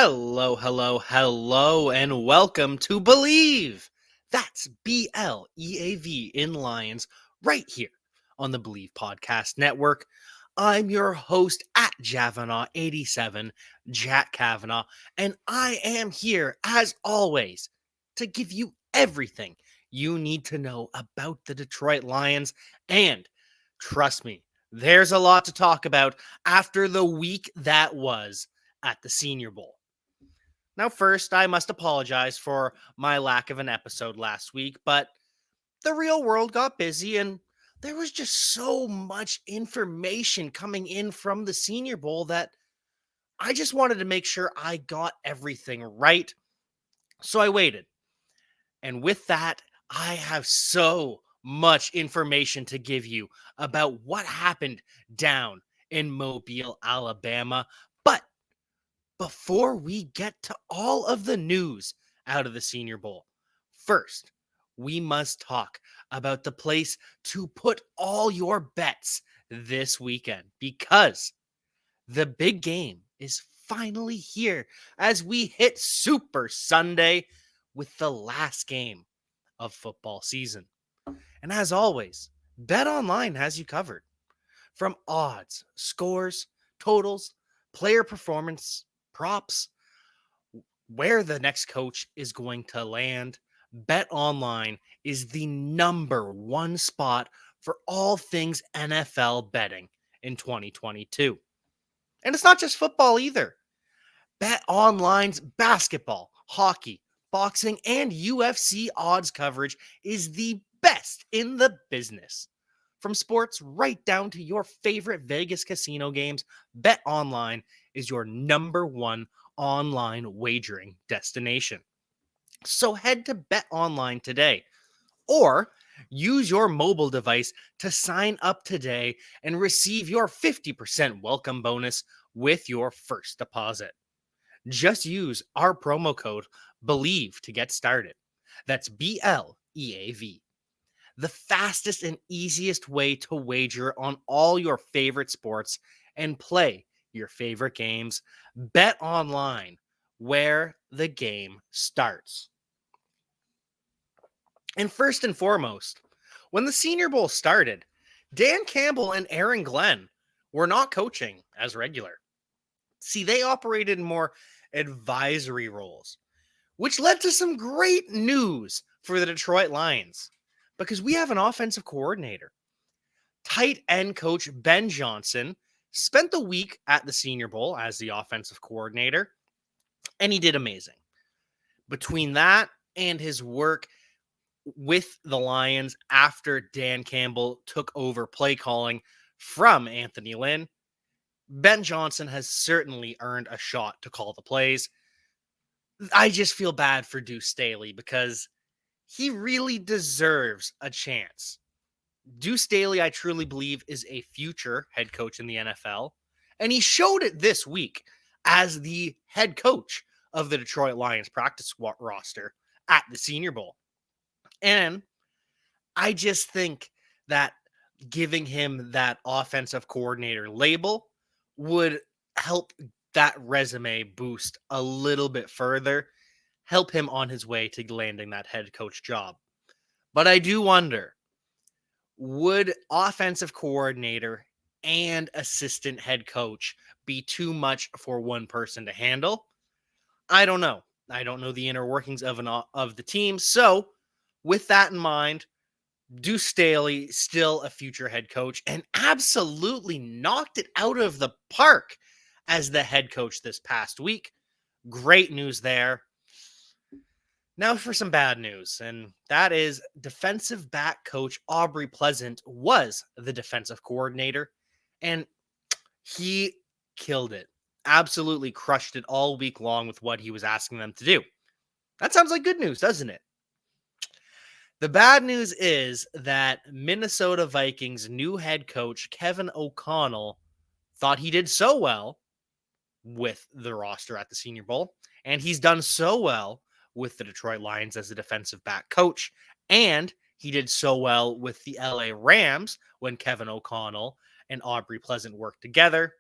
Hello, hello, hello, and welcome to Believe. That's BLEAV in Lions right here on the Believe Podcast Network. I'm your host at Cavanagh87, Jack Cavanagh, and I am here, as always, to give you everything you need to know about the Detroit Lions. And trust me, there's a lot to talk about after the week that was at the Senior Bowl. Now, first, I must apologize for my lack of an episode last week, but the real world got busy and there was just so much information coming in from the Senior Bowl that I just wanted to make sure I got everything right. So I waited. And with that, I have so much information to give you about what happened down in Mobile, Alabama. But before we get to all of the news out of the Senior Bowl, first, we must talk about the place to put all your bets this weekend because the big game is finally here as we hit Super Sunday with the last game of football season. And as always, Bet Online has you covered. From odds, scores, totals, player performance, props, where the next coach is going to land, Bet Online is the number one spot for all things NFL betting in 2022. And it's not just football either. Bet Online's basketball, hockey, boxing, and UFC odds coverage is the best in the business. From sports right down to your favorite Vegas casino games, Bet Online is your number one online wagering destination. So head to Bet Online today or use your mobile device to sign up today and receive your 50% welcome bonus with your first deposit. Just use our promo code BELIEVE to get started. That's BLEAV. The fastest and easiest way to wager on all your favorite sports and play your favorite games. Bet Online, where the game starts. And first and foremost, when the Senior Bowl started, Dan Campbell and Aaron Glenn were not coaching as regular. See, they operated in more advisory roles, which led to some great news for the Detroit Lions because we have an offensive coordinator. Tight end coach Ben Johnson spent the week at the Senior Bowl as the offensive coordinator, and he did amazing. Between that and his work with the Lions after Dan Campbell took over play calling from Anthony Lynn, Ben Johnson has certainly earned a shot to call the plays. I just feel bad for Deuce Staley because he really deserves a chance. Deuce Staley, I truly believe, is a future head coach in the NFL, and he showed it this week as the head coach of the Detroit Lions practice roster at the Senior Bowl. And I just think that giving him that offensive coordinator label would help that resume boost a little bit further, help him on his way to landing that head coach job. But I do wonder, would offensive coordinator and assistant head coach be too much for one person to handle? I don't know. I don't know the inner workings of the team. So with that in mind, Deuce Staley, still a future head coach, and absolutely knocked it out of the park as the head coach this past week. Great news there. Now for some bad news, and that is defensive back coach Aubrey Pleasant was the defensive coordinator, and he killed it. Absolutely crushed it all week long with what he was asking them to do. That sounds like good news, doesn't it? The bad news is that Minnesota Vikings new head coach Kevin O'Connell thought he did so well with the roster at the Senior Bowl, and he's done so well with the Detroit Lions as a defensive back coach, and he did so well with the LA Rams when Kevin O'Connell and Aubrey Pleasant worked together,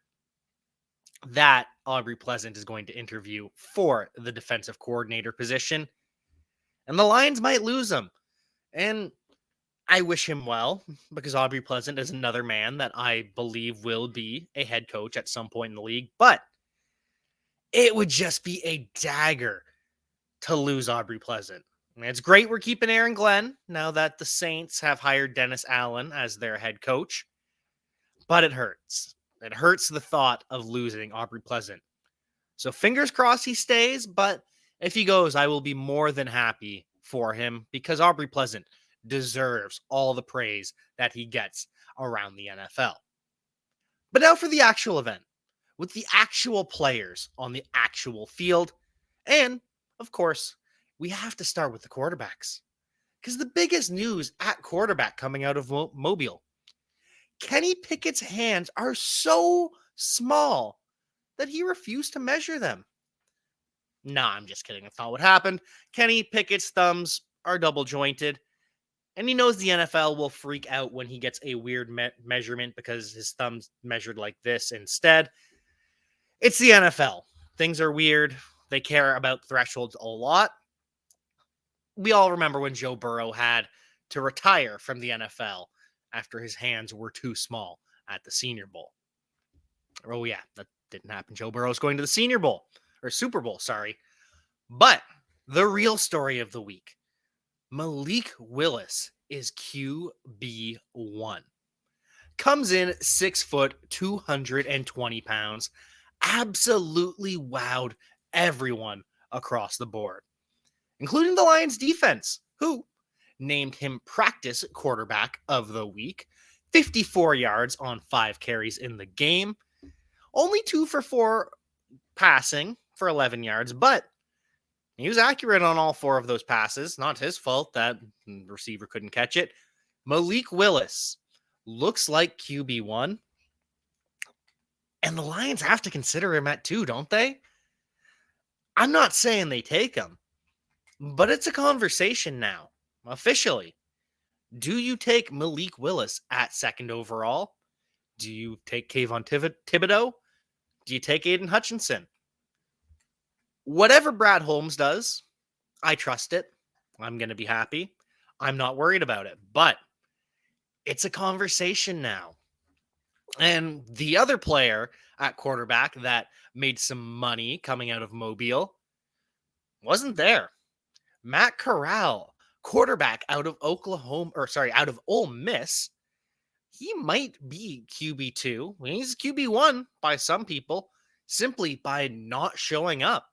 that Aubrey Pleasant is going to interview for the defensive coordinator position. And the Lions might lose him. And I wish him well, because Aubrey Pleasant is another man that I believe will be a head coach at some point in the league. But it would just be a dagger to lose Aubrey Pleasant. I mean, it's great we're keeping Aaron Glenn now that the Saints have hired Dennis Allen as their head coach. But it hurts. It hurts the thought of losing Aubrey Pleasant. So fingers crossed he stays, but if he goes, I will be more than happy for him, because Aubrey Pleasant deserves all the praise that he gets around the NFL. But now for the actual event, with the actual players on the actual field. And, of course, we have to start with the quarterbacks, because the biggest news at quarterback coming out of Mobile, Kenny Pickett's hands are so small that he refused to measure them. Nah, I'm just kidding. That's not what happened. Kenny Pickett's thumbs are double jointed, and he knows the NFL will freak out when he gets a weird measurement because his thumb's measured like this instead. It's the NFL. Things are weird. They care about thresholds a lot. We all remember when Joe Burrow had to retire from the NFL after his hands were too small at the Senior Bowl. Oh, yeah, that didn't happen. Joe Burrow's going to the Senior Bowl, or Super Bowl, sorry. But the real story of the week, Malik Willis is QB1. Comes in 6 foot, 220 pounds. Absolutely wowed everyone across the board, including the Lions defense, who named him practice quarterback of the week. 54 yards on 5 carries in the game. Only 2 for 4 passing for 11 yards, but he was accurate on all 4 of those passes. Not his fault that the receiver couldn't catch it. Malik Willis looks like QB1. And the Lions have to consider him at 2, don't they? I'm not saying they take him, but it's a conversation now, officially. Do you take Malik Willis at 2nd overall? Do you take Kayvon Thibodeau? Do you take Aiden Hutchinson? Whatever Brad Holmes does, I trust it. I'm going to be happy. I'm not worried about it, but it's a conversation now. And the other player at quarterback that made some money coming out of Mobile wasn't there. Matt Corral, quarterback out of out of Ole Miss. He might be QB2. He's QB1 by some people, simply by not showing up.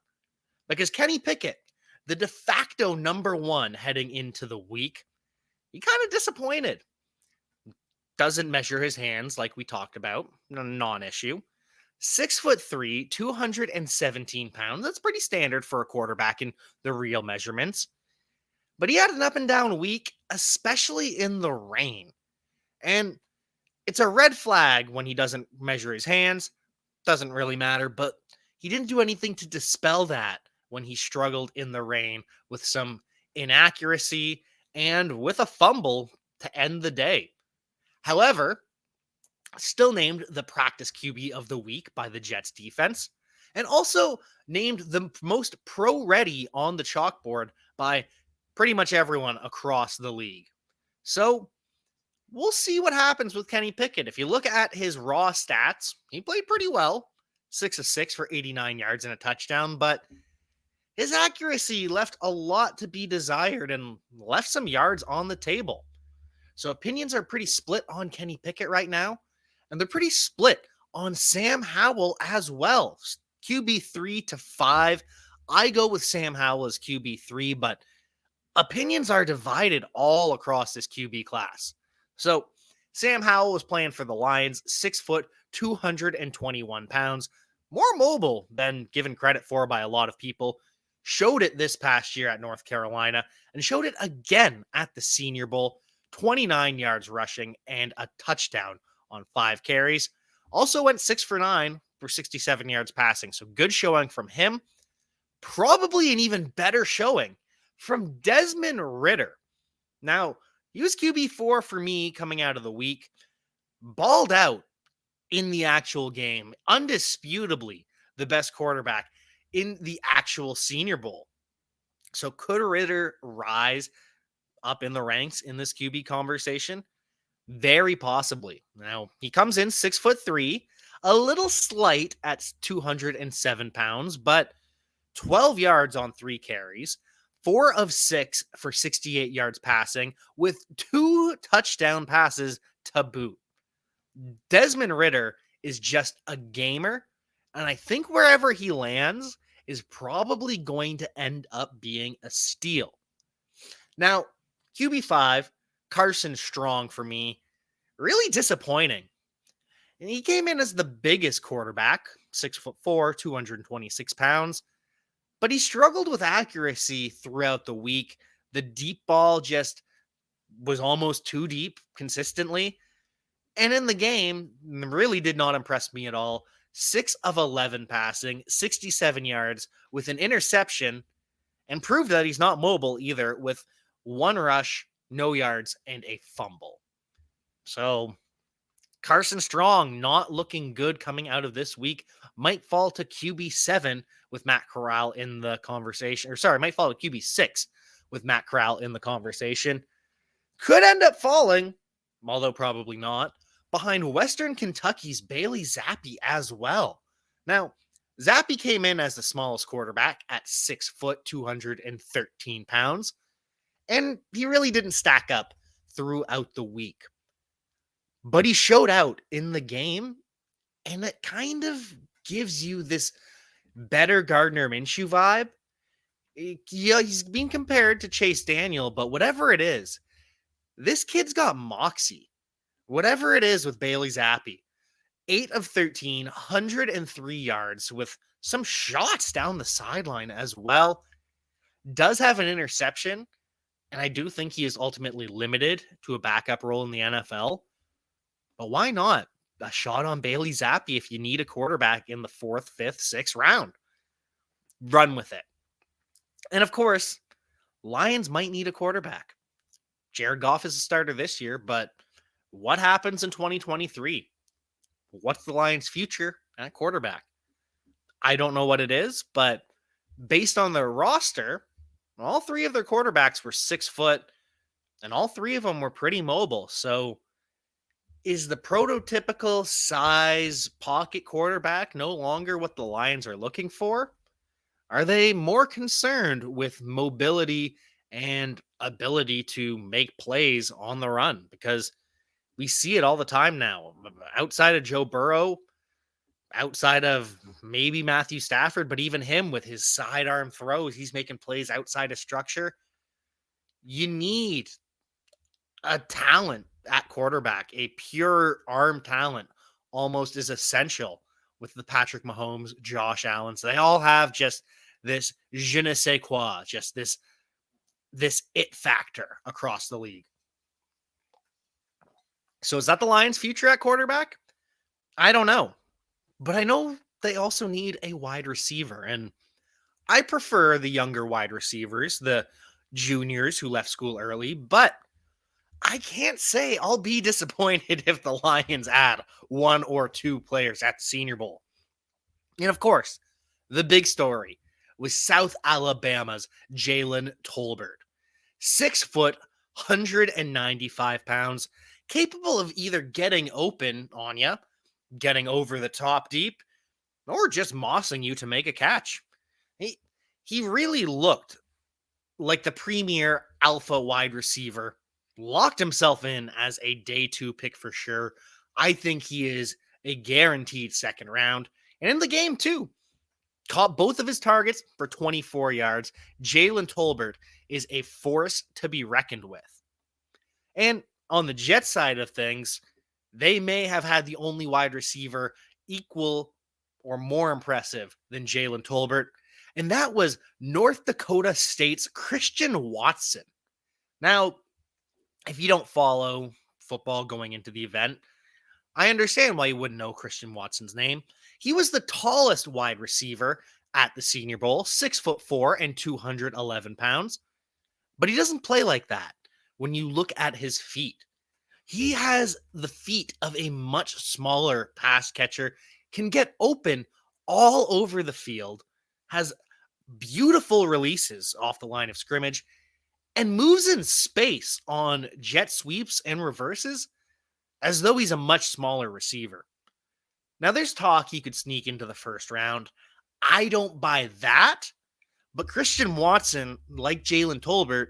Because Kenny Pickett, the de facto number 1 heading into the week, he kind of disappointed. Doesn't measure his hands like we talked about. Non-issue. 6'3", 217 pounds. That's pretty standard for a quarterback in the real measurements. But he had an up and down week, especially in the rain. And it's a red flag when he doesn't measure his hands. Doesn't really matter, but he didn't do anything to dispel that when he struggled in the rain with some inaccuracy and with a fumble to end the day. However, still named the practice QB of the week by the Jets defense, and also named the most pro-ready on the chalkboard by pretty much everyone across the league. So we'll see what happens with Kenny Pickett. If you look at his raw stats, he played pretty well. 6 of 6 for 89 yards and a touchdown, but his accuracy left a lot to be desired and left some yards on the table. So opinions are pretty split on Kenny Pickett right now, and they're pretty split on Sam Howell as well. QB3 to 5. I go with Sam Howell as QB3, but opinions are divided all across this QB class. So Sam Howell was playing for the Lions, 6 foot, 221 pounds, more mobile than given credit for by a lot of people. Showed it this past year at North Carolina and showed it again at the Senior Bowl. 29 yards rushing and a touchdown on 5 carries. Also went 6 for 9 for 67 yards passing. So good showing from him. Probably an even better showing from Desmond Ridder. Now, he was QB4 for me coming out of the week. Balled out in the actual game. Undisputably the best quarterback in the actual Senior Bowl. So could Ritter rise up in the ranks in this QB conversation? Very possibly. Now, he comes in 6'3", a little slight at 207 pounds, but 12 yards on 3 carries, 4 of 6 for 68 yards passing, with 2 touchdown passes to boot. Desmond Ritter is just a gamer, and I think wherever he lands is probably going to end up being a steal. Now, QB5, Carson Strong for me, really disappointing. And he came in as the biggest quarterback, 6'4", 226 pounds, but he struggled with accuracy throughout the week. The deep ball just was almost too deep consistently. And in the game, really did not impress me at all. 6 of 11 passing, 67 yards with an interception, and proved that he's not mobile either with 1 rush, no yards, and a fumble. So Carson Strong not looking good coming out of this week. Might fall to QB7 with Matt Corral in the conversation. Might fall to QB6 with Matt Corral in the conversation. Could end up falling, although probably not, behind Western Kentucky's Bailey Zappe as well. Now, Zappe came in as the smallest quarterback at 6 foot, 213 pounds, and he really didn't stack up throughout the week. But he showed out in the game, and it kind of gives you this better Gardner Minshew vibe. Yeah, he's being compared to Chase Daniel, but whatever it is, this kid's got moxie. Whatever it is with Bailey Zappe, 8 of 13, 103 yards with some shots down the sideline as well. Does have an interception, and I do think he is ultimately limited to a backup role in the NFL. But why not a shot on Bailey Zappe if you need a quarterback in the 4th, 5th, 6th round? Run with it. And of course, Lions might need a quarterback. Jared Goff is a starter this year, but what happens in 2023? What's the Lions' future at quarterback? I don't know what it is, but based on their roster, all 3 of their quarterbacks were 6 foot, and all 3 of them were pretty mobile. So is the prototypical size pocket quarterback no longer what the Lions are looking for? Are they more concerned with mobility and ability to make plays on the run? Because we see it all the time now. Outside of Joe Burrow, outside of maybe Matthew Stafford, but even him with his sidearm throws, he's making plays outside of structure. You need a talent at quarterback, a pure arm talent almost is essential with the Patrick Mahomes, Josh Allen. So they all have just this je ne sais quoi, just this it factor across the league. So is that the Lions' future at quarterback? I don't know. But I know they also need a wide receiver. And I prefer the younger wide receivers, the juniors who left school early. But I can't say I'll be disappointed if the Lions add 1 or 2 players at the Senior Bowl. And of course, the big story was South Alabama's Jalen Tolbert. 6 foot, 195 pounds, capable of either getting open on you, getting over the top deep, or just mossing you to make a catch. He really looked like the premier alpha wide receiver, locked himself in as a day 2 pick for sure. I think he is a guaranteed 2nd round. And in the game too, caught both of his targets for 24 yards. Jalen Tolbert is a force to be reckoned with. And on the Jets side of things, they may have had the only wide receiver equal or more impressive than Jalen Tolbert, and that was North Dakota State's Christian Watson. Now, if you don't follow football going into the event, I understand why you wouldn't know Christian Watson's name. He was the tallest wide receiver at the Senior Bowl, 6'4" and 211 pounds. But he doesn't play like that when you look at his feet. He has the feet of a much smaller pass catcher, can get open all over the field, has beautiful releases off the line of scrimmage, and moves in space on jet sweeps and reverses as though he's a much smaller receiver. Now, there's talk he could sneak into the first round. I don't buy that, but Christian Watson, like Jalen Tolbert,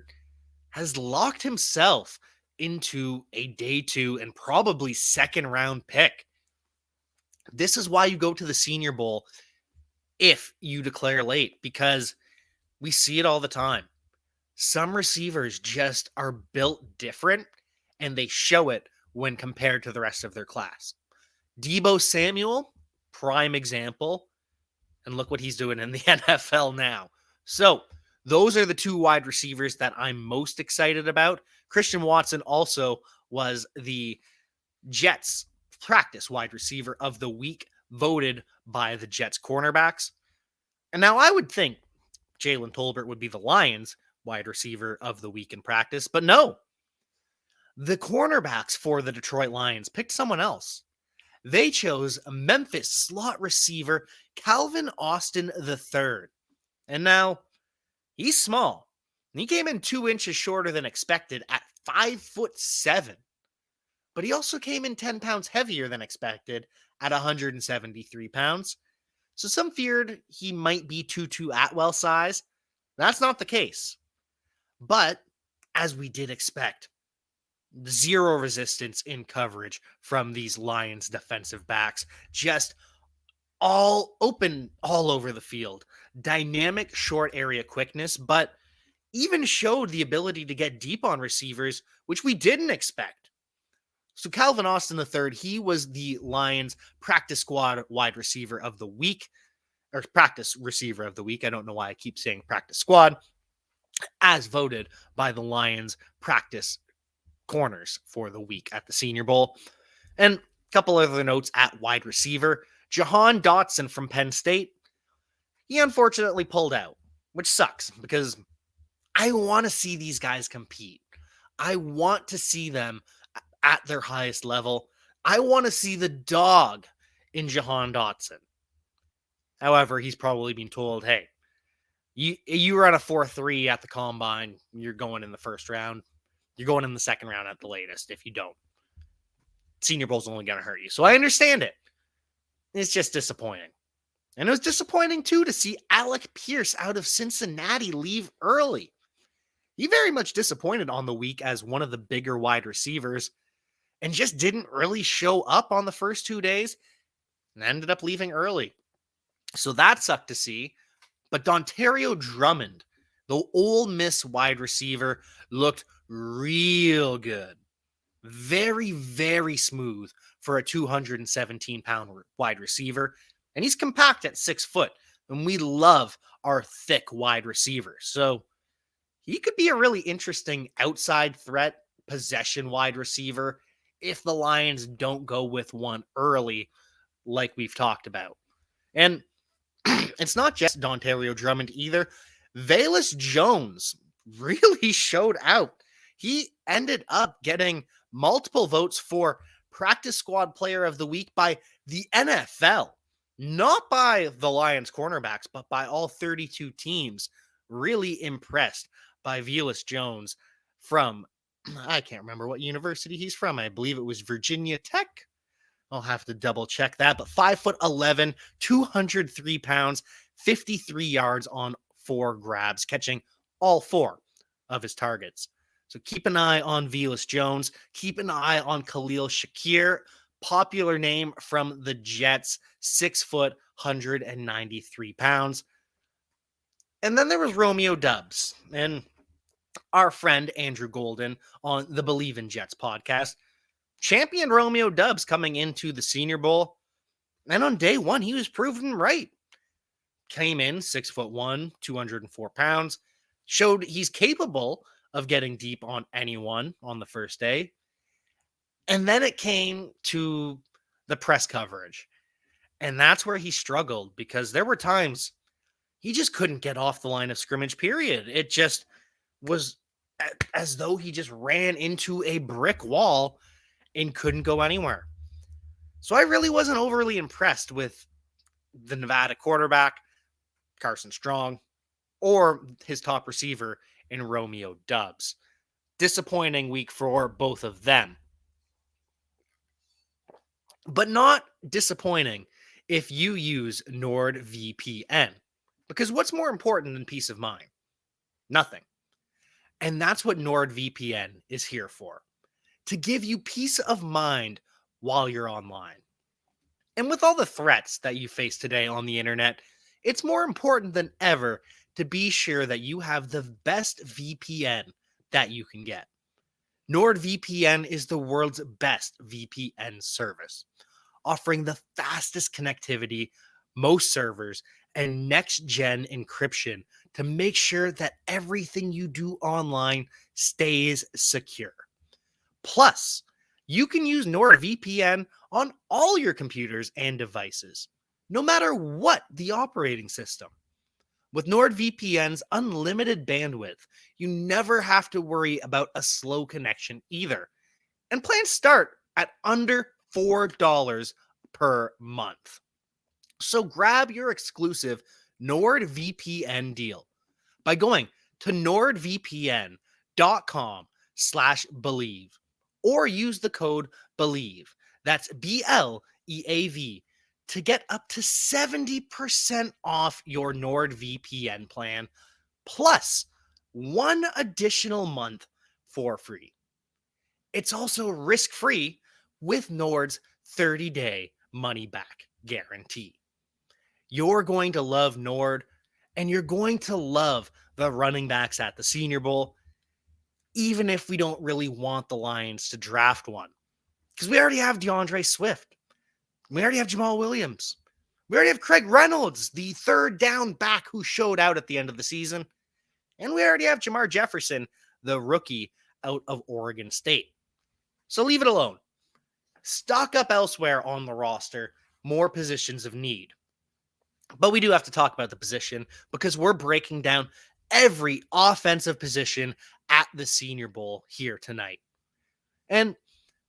has locked himself into a day 2 and probably second round pick. This is why you go to the Senior Bowl if you declare late, because we see it all the time. Some receivers just are built different, and they show it when compared to the rest of their class. Deebo Samuel, prime example, and look what he's doing in the NFL now. So those are the 2 wide receivers that I'm most excited about. Christian Watson also was the Jets practice wide receiver of the week, voted by the Jets cornerbacks. And now I would think Jalen Tolbert would be the Lions wide receiver of the week in practice, but no. The cornerbacks for the Detroit Lions picked someone else. They chose Memphis slot receiver Calvin Austin III. And now, he's small. He came in 2 inches shorter than expected at 5'7". But he also came in 10 pounds heavier than expected at 173 pounds. So some feared he might be Tutu Atwell size. That's not the case. But, as we did expect, zero resistance in coverage from these Lions defensive backs. Just all open all over the field. Dynamic short area quickness, but even showed the ability to get deep on receivers, which we didn't expect. So Calvin Austin III, he was the Lions practice squad wide receiver of the week, or practice receiver of the week. I don't know why I keep saying practice squad, as voted by the Lions practice corners for the week at the Senior Bowl. And a couple other notes at wide receiver. Johan Dotson from Penn State, he unfortunately pulled out, which sucks because I want to see these guys compete. I want to see them at their highest level. I want to see the dog in Johan Dotson. However, he's probably been told, hey, you run a 4.3 at the combine, you're going in the first round. You're going in the second round at the latest if you don't. Senior Bowl's only going to hurt you. So I understand it. It's just disappointing. And it was disappointing, too, to see Alec Pierce out of Cincinnati leave early. He very much disappointed on the week as one of the bigger wide receivers and just didn't really show up on the first 2 days and ended up leaving early. So that sucked to see. But Dontario Drummond, the Ole Miss wide receiver, looked real good. Very, very smooth for a 217-pound wide receiver. And he's compact at 6 foot. And we love our thick wide receivers. So he could be a really interesting outside threat, possession wide receiver if the Lions don't go with one early, like we've talked about. And it's not just Dontario Drummond either. Velus Jones really showed out. He ended up getting multiple votes for practice squad player of the week by the NFL, not by the Lions cornerbacks, but by all 32 teams. Really impressed by Velus Jones from, I can't remember what university he's from. I believe it was Virginia Tech. I'll have to double check that, but 5'11", 203 pounds, 53 yards on 4 grabs, catching all 4 of his targets. So keep an eye on Velus Jones. Keep an eye on Khalil Shakir, popular name from the Jets, 6 foot, 193 pounds. And then there was Romeo Doubs, and our friend Andrew Golden on the Believe in Jets podcast championed Romeo Doubs coming into the Senior Bowl. And on day 1, he was proven right. Came in 6'1", 204 pounds, showed he's capable of getting deep on anyone on the first day. And then it came to the press coverage. And that's where he struggled because there were times he just couldn't get off the line of scrimmage, period. It just was as though he just ran into a brick wall and couldn't go anywhere. So I really wasn't overly impressed with the Nevada quarterback, Carson Strong, or his top receiver in Romeo Doubs. Disappointing week for both of them. But not disappointing if you use NordVPN. Because what's more important than peace of mind? Nothing. And that's what NordVPN is here for. To give you peace of mind while you're online. And with all the threats that you face today on the internet, it's more important than ever to be sure that you have the best VPN that you can get. NordVPN is the world's best VPN service, offering the fastest connectivity, most servers, and next-gen encryption to make sure that everything you do online stays secure. Plus, you can use NordVPN on all your computers and devices, no matter what the operating system. With NordVPN's unlimited bandwidth, you never have to worry about a slow connection either. And plans start at under $4 per month. So grab your exclusive NordVPN deal by going to nordvpn.com/believe or use the code BELIEVE. That's BLEAV to get up to 70% off your NordVPN plan, plus 1 additional month for free. It's also risk-free with Nord's 30-day money-back guarantee. You're going to love Nord, and you're going to love the running backs at the Senior Bowl, even if we don't really want the Lions to draft one. Because we already have DeAndre Swift. We already have Jamal Williams. We already have Craig Reynolds, the third down back who showed out at the end of the season. And we already have Jamar Jefferson, the rookie out of Oregon State. So leave it alone. Stock up elsewhere on the roster, more positions of need. But we do have to talk about the position because we're breaking down every offensive position at the Senior Bowl here tonight. And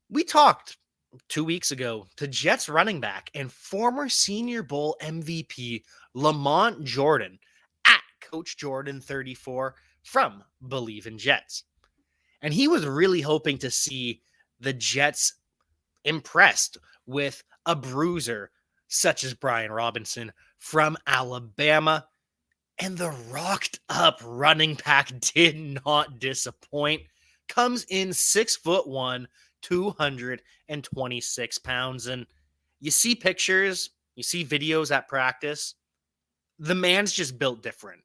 we talked 2 weeks ago to Jets running back and former Senior Bowl MVP Lamont Jordan at Coach Jordan 34 from Believe in Jets. And he was really hoping to see the Jets impressed with a bruiser such as Brian Robinson from Alabama. And the rocked up running back did not disappoint. Comes in 6'1", 226 pounds. And you see pictures, you see videos at practice. The man's just built different.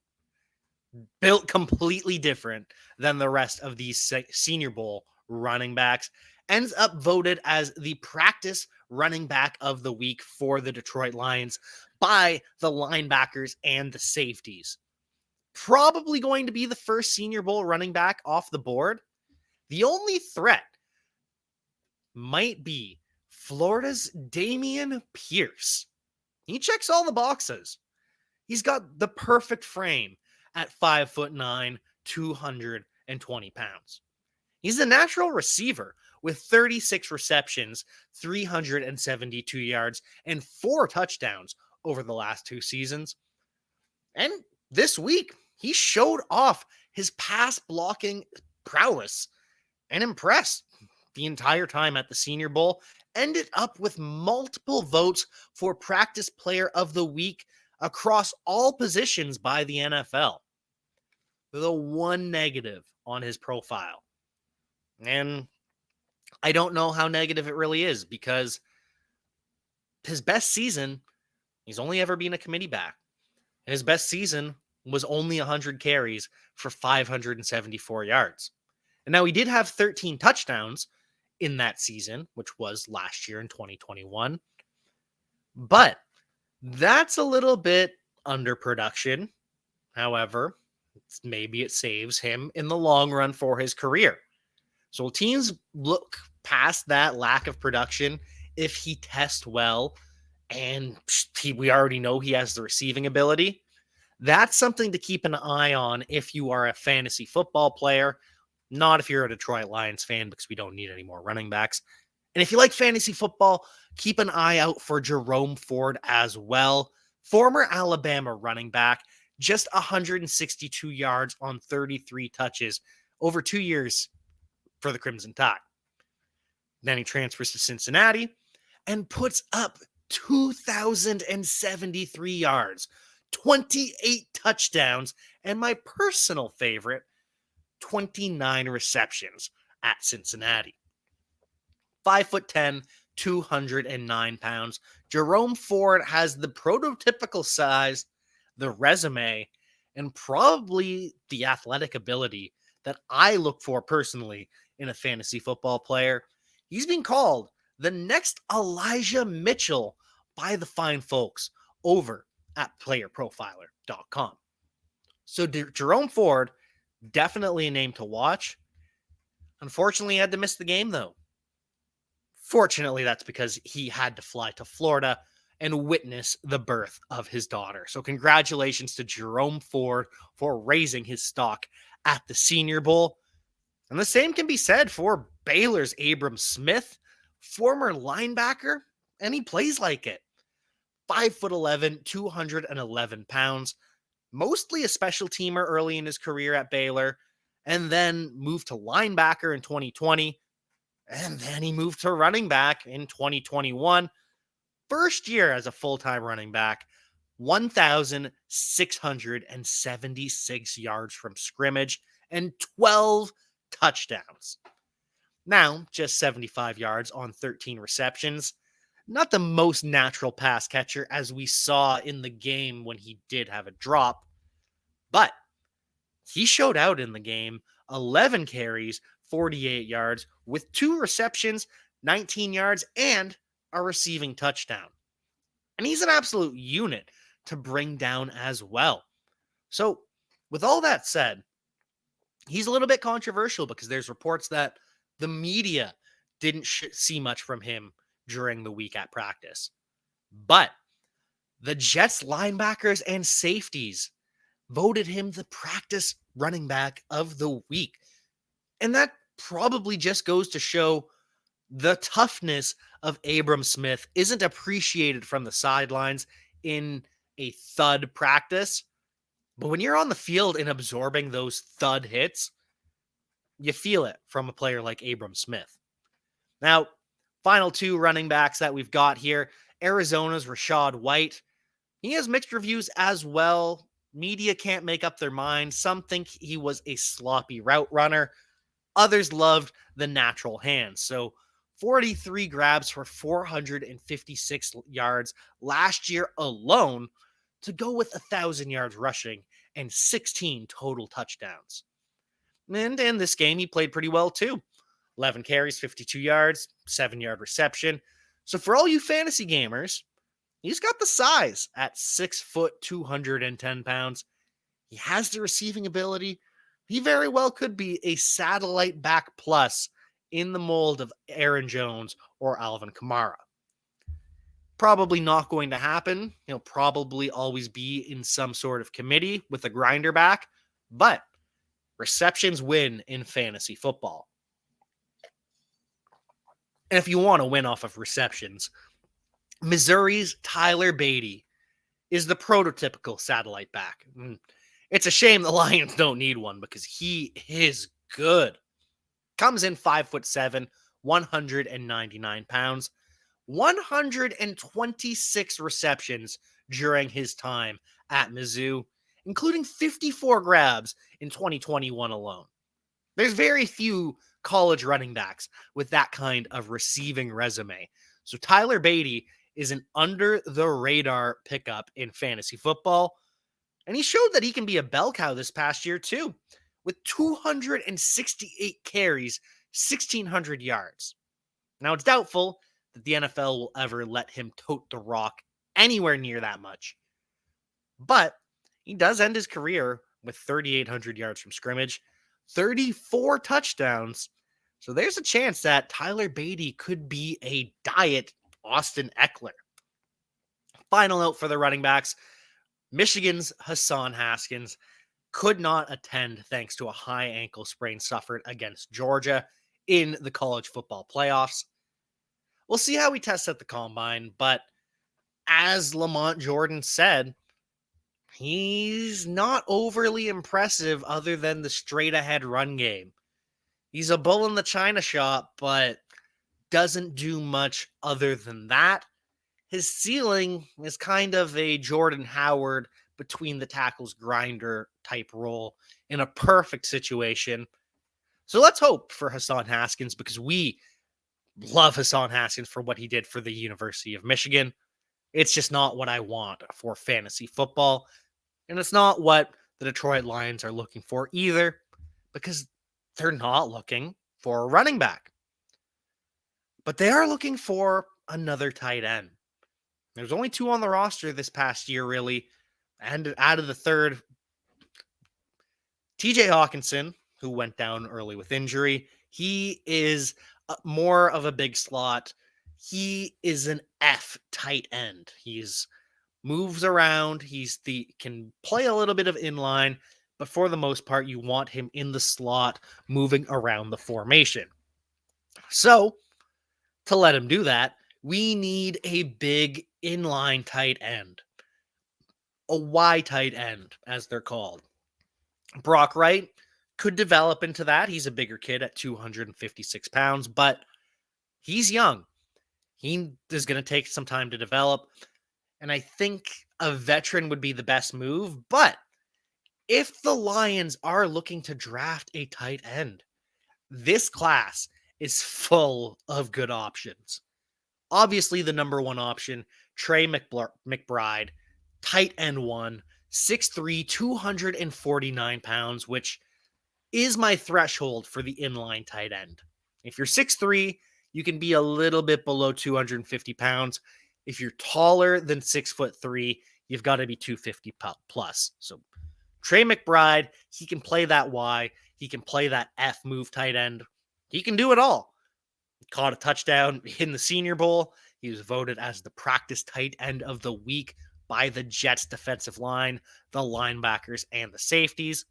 Built completely different than the rest of these Senior Bowl running backs. Ends up voted as the practice running back of the week for the Detroit Lions by the linebackers and the safeties. Probably going to be the first Senior Bowl running back off the board. The only threat might be Florida's Dameon Pierce. He checks all the boxes. He's got the perfect frame at 5'9", 220 pounds. He's a natural receiver with 36 receptions, 372 yards, and 4 touchdowns over the last 2 seasons. And this week, he showed off his pass blocking prowess and impressed the entire time at the Senior Bowl. Ended up with multiple votes for Practice Player of the Week across all positions by the NFL. The one negative on his profile. And I don't know how negative it really is because his best season, he's only ever been a committee back. And his best season was only 100 carries for 574 yards. And now he did have 13 touchdowns in that season, which was last year in 2021. But that's a little bit underproduction. However, maybe it saves him in the long run for his career. So teams look past that lack of production if he tests well and we already know he has the receiving ability. That's something to keep an eye on if you are a fantasy football player, not if you're a Detroit Lions fan because we don't need any more running backs. And if you like fantasy football, keep an eye out for Jerome Ford as well. Former Alabama running back, just 162 yards on 33 touches over 2 years for the Crimson Tide. Then he transfers to Cincinnati and puts up 2,073 yards, 28 touchdowns, and my personal favorite, 29 receptions at Cincinnati. 5'10", 209 pounds. Jerome Ford has the prototypical size, the resume, and probably the athletic ability that I look for personally in a fantasy football player. He's been called the next Elijah Mitchell by the fine folks over at playerprofiler.com. So Jerome Ford, definitely a name to watch. Unfortunately, he had to miss the game, though. Fortunately, that's because he had to fly to Florida and witness the birth of his daughter. So congratulations to Jerome Ford for raising his stock at the Senior Bowl. And the same can be said for Baylor's Abram Smith, former linebacker, and he plays like it. 5'11", 211 pounds, mostly a special teamer early in his career at Baylor, and then moved to linebacker in 2020, and then he moved to running back in 2021. First year as a full-time running back, 1,676 yards from scrimmage and 12 touchdowns. Now, just 75 yards on 13 receptions. Not the most natural pass catcher, as we saw in the game when he did have a drop, but he showed out in the game. 11 carries, 48 yards, with 2 receptions, 19 yards, and a receiving touchdown. And he's an absolute unit to bring down as well. So, with all that said, he's a little bit controversial because there's reports that the media didn't see much from him during the week at practice. But the Jets linebackers and safeties voted him the practice running back of the week. And that probably just goes to show the toughness of Abram Smith isn't appreciated from the sidelines in a thud practice. But when you're on the field and absorbing those thud hits, you feel it from a player like Abram Smith. Now, final 2 running backs that we've got here. Arizona's Rachaad White. He has mixed reviews as well. Media can't make up their mind. Some think he was a sloppy route runner. Others loved the natural hands. So 43 grabs for 456 yards last year alone to go with 1,000 yards rushing and 16 total touchdowns. And in this game, he played pretty well too. 11 carries, 52 yards, 7-yard reception. So for all you fantasy gamers, he's got the size at 6 foot, 210 pounds. He has the receiving ability. He very well could be a satellite back plus in the mold of Aaron Jones or Alvin Kamara. Probably not going to happen. He'll probably always be in some sort of committee with a grinder back, but receptions win in fantasy football. And if you want to win off of receptions, Missouri's Tyler Beatty is the prototypical satellite back. It's a shame the Lions don't need one because he is good. Comes in 5'7", 199 pounds, 126 receptions during his time at Mizzou, including 54 grabs in 2021 alone. There's very few college running backs with that kind of receiving resume. So Tyler Beatty is an under-the-radar pickup in fantasy football, and he showed that he can be a bell cow this past year too, with 268 carries, 1,600 yards. Now, it's doubtful that the NFL will ever let him tote the rock anywhere near that much. But he does end his career with 3,800 yards from scrimmage, 34 touchdowns. So there's a chance that Tyler Beatty could be a diet Austin Eckler. Final note for the running backs. Michigan's Hassan Haskins could not attend thanks to a high ankle sprain suffered against Georgia in the college football playoffs. We'll see how he tests at the combine, but as Lamont Jordan said, he's not overly impressive other than the straight ahead run game. He's a bull in the china shop, but doesn't do much other than that. His ceiling is kind of a Jordan Howard between the tackles grinder type role in a perfect situation. So let's hope for Hassan Haskins, because we love Hassan Haskins for what he did for the University of Michigan. It's just not what I want for fantasy football. And it's not what the Detroit Lions are looking for either, because they're not looking for a running back. But they are looking for another tight end. There's only two on the roster this past year, really. And out of the third, TJ Hawkinson, who went down early with injury, he is more of a big slot. He is an F tight end. He's moves around. Can play a little bit of inline, but for the most part, you want him in the slot, moving around the formation. So to let him do that, we need a big inline tight end, a Y tight end, as they're called. Brock Wright could develop into that. He's a bigger kid at 256 pounds, but he's young. He is going to take some time to develop. And I think a veteran would be the best move. But if the Lions are looking to draft a tight end, this class is full of good options. Obviously, the number one option, Trey McBride, tight end one, 6'3", 249 pounds, which is my threshold for the inline tight end. If you're 6'3", you can be a little bit below 250 pounds. If you're taller than 6'3", you've got to be 250 plus. So Trey McBride, he can play that Y. He can play that F move tight end. He can do it all. Caught a touchdown in the Senior Bowl. He was voted as the practice tight end of the week by the Jets defensive line, the linebackers, and the safeties.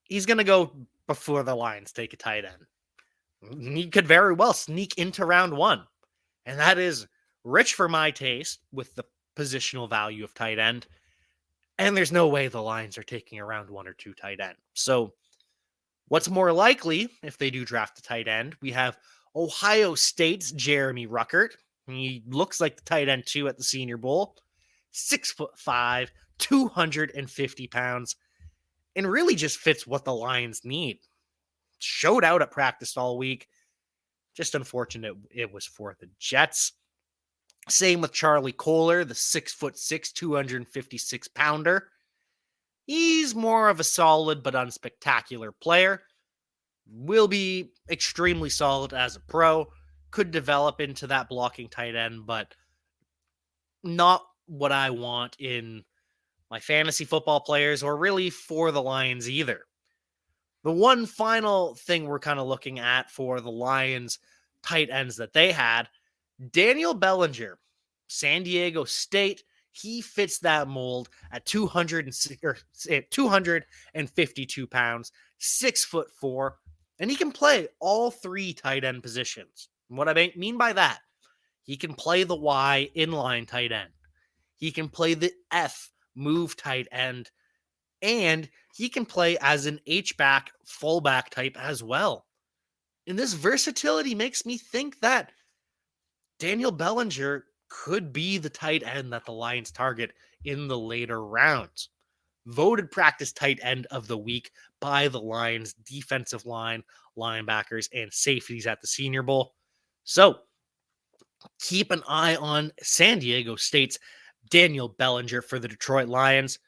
He's going to go before the Lions take a tight end. He could very well sneak into round one. And that is rich for my taste with the positional value of tight end. And there's no way the Lions are taking a round one or two tight end. So what's more likely if they do draft a tight end? We have Ohio State's Jeremy Ruckert. He looks like the tight end too at the Senior Bowl. 6'5", 250 pounds, and really just fits what the Lions need. Showed out at practice all week. Just unfortunate it was for the Jets. Same with Charlie Kohler, the 6'6", 256 pounder. He's more of a solid but unspectacular player. Will be extremely solid as a pro. Could develop into that blocking tight end, but not what I want in my fantasy football players or really for the Lions either. The one final thing we're kind of looking at for the Lions tight ends that they had, Daniel Bellinger, San Diego State. He fits that mold at 252 pounds, 6'4", and he can play all three tight end positions. And what I mean by that, he can play the Y inline tight end. He can play the F move tight end, and he can play as an H-back fullback type as well. And this versatility makes me think that Daniel Bellinger could be the tight end that the Lions target in the later rounds. Voted practice tight end of the week by the Lions defensive line, linebackers, and safeties at the Senior Bowl. So keep an eye on San Diego State's Daniel Bellinger for the Detroit Lions.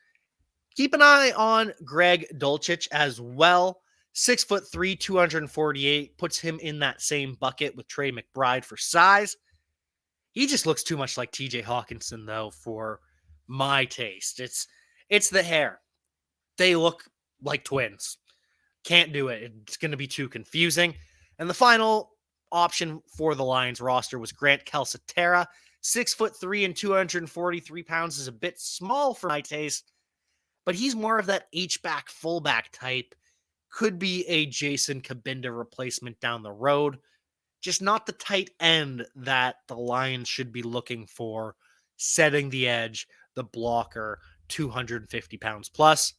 Keep an eye on Greg Dulcich as well. 6'3", 248, puts him in that same bucket with Trey McBride for size. He just looks too much like TJ Hawkinson, though, for my taste. It's the hair. They look like twins. Can't do it. It's going to be too confusing. And the final option for the Lions roster was Grant Calcaterra. 6'3" and 243 pounds is a bit small for my taste, but he's more of that H-back fullback type. Could be a Jason Cabinda replacement down the road. just not the tight end that the Lions should be looking for, setting the edge, the blocker, 250 pounds plus.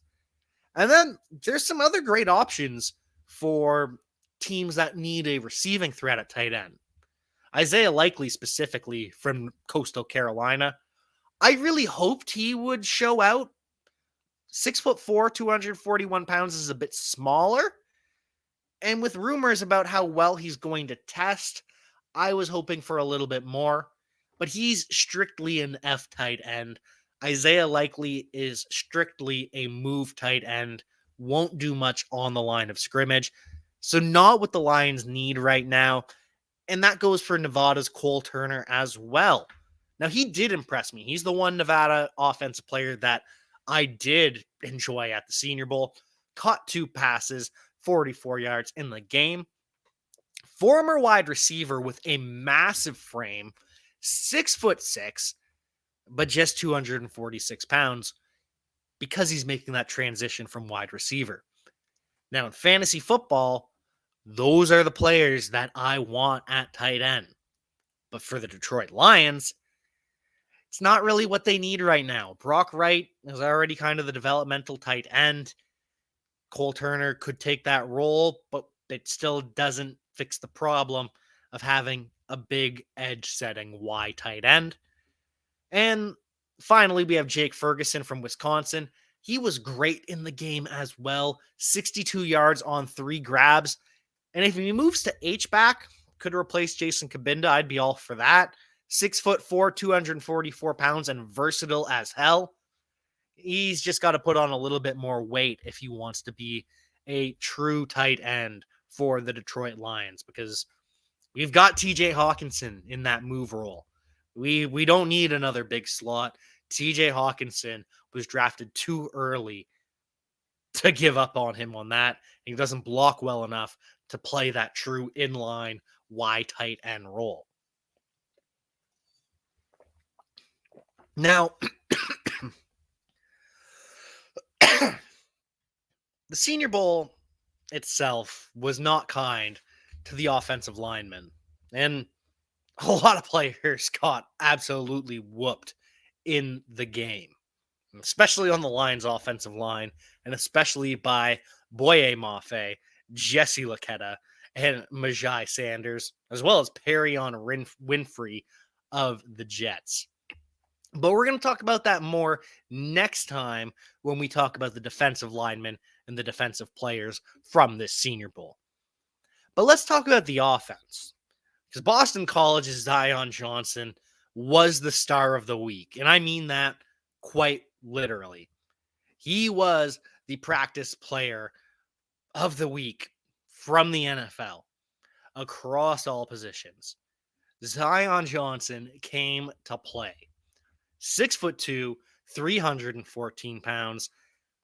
And then there's some other great options for teams that need a receiving threat at tight end. Isaiah Likely, specifically from Coastal Carolina, I really hoped he would show out. 6'4", 241 pounds is a bit smaller. And with rumors about how well he's going to test, I was hoping for a little bit more. But he's strictly an F tight end. Isaiah Likely is strictly a move tight end. Won't do much on the line of scrimmage. So not what the Lions need right now. And that goes for Nevada's Cole Turner as well. Now, he did impress me. He's the one Nevada offensive player that I did enjoy at the Senior Bowl. Caught 2 passes, 44 yards in the game. Former wide receiver with a massive frame, 6'6", but just 246 pounds because he's making that transition from wide receiver. Now, in fantasy football, those are the players that I want at tight end. But for the Detroit Lions, it's not really what they need right now. Brock Wright is already kind of the developmental tight end. Cole Turner could take that role, but it still doesn't fix the problem of having a big edge-setting Y tight end. And finally, we have Jake Ferguson from Wisconsin. He was great in the game as well. 62 yards on 3 grabs. And if he moves to H-back, could replace Jason Kabinda, I'd be all for that. 6'4", 244 pounds, and versatile as hell. He's just got to put on a little bit more weight if he wants to be a true tight end for the Detroit Lions, because we've got TJ Hawkinson in that move role. We don't need another big slot. TJ Hawkinson was drafted too early to give up on him on that. He doesn't block well enough to play that true inline Y tight end role. Now, the Senior Bowl itself was not kind to the offensive linemen, and a lot of players got absolutely whooped in the game, especially on the Lions' offensive line, and especially by Boye Mafe, Jesse Luketa, and Majai Sanders, as well as Perion Winfrey of the Jets. But we're going to talk about that more next time when we talk about the defensive linemen and the defensive players from this Senior Bowl. But let's talk about the offense, because Boston College's Zion Johnson was the star of the week, and I mean that quite literally. He was the practice player of the week from the NFL across all positions. Zion Johnson came to play. 6'2", 314 pounds.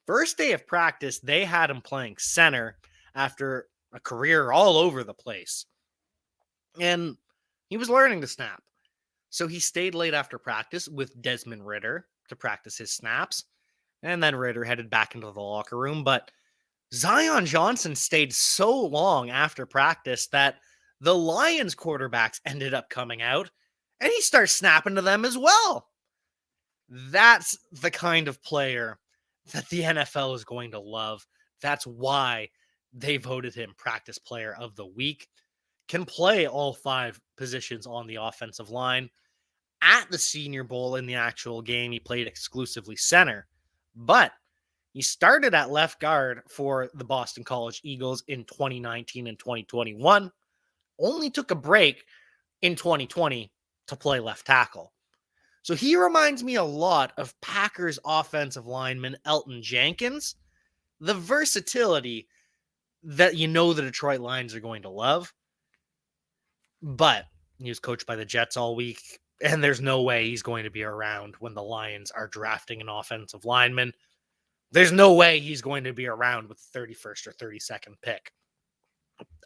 First day of practice, they had him playing center after a career all over the place. And he was learning to snap. So he stayed late after practice with Desmond Ridder to practice his snaps. And then Ridder headed back into the locker room. But Zion Johnson stayed so long after practice that the Lions quarterbacks ended up coming out, and he starts snapping to them as well. That's the kind of player that the NFL is going to love. That's why they voted him practice player of the week. Can play all 5 positions on the offensive line. At the Senior Bowl in the actual game, he played exclusively center, but he started at left guard for the Boston College Eagles in 2019 and 2021. Only took a break in 2020 to play left tackle. So he reminds me a lot of Packers offensive lineman Elton Jenkins. The versatility that the Detroit Lions are going to love. But he was coached by the Jets all week, and there's no way he's going to be around when the Lions are drafting an offensive lineman. There's no way he's going to be around with the 31st or 32nd pick.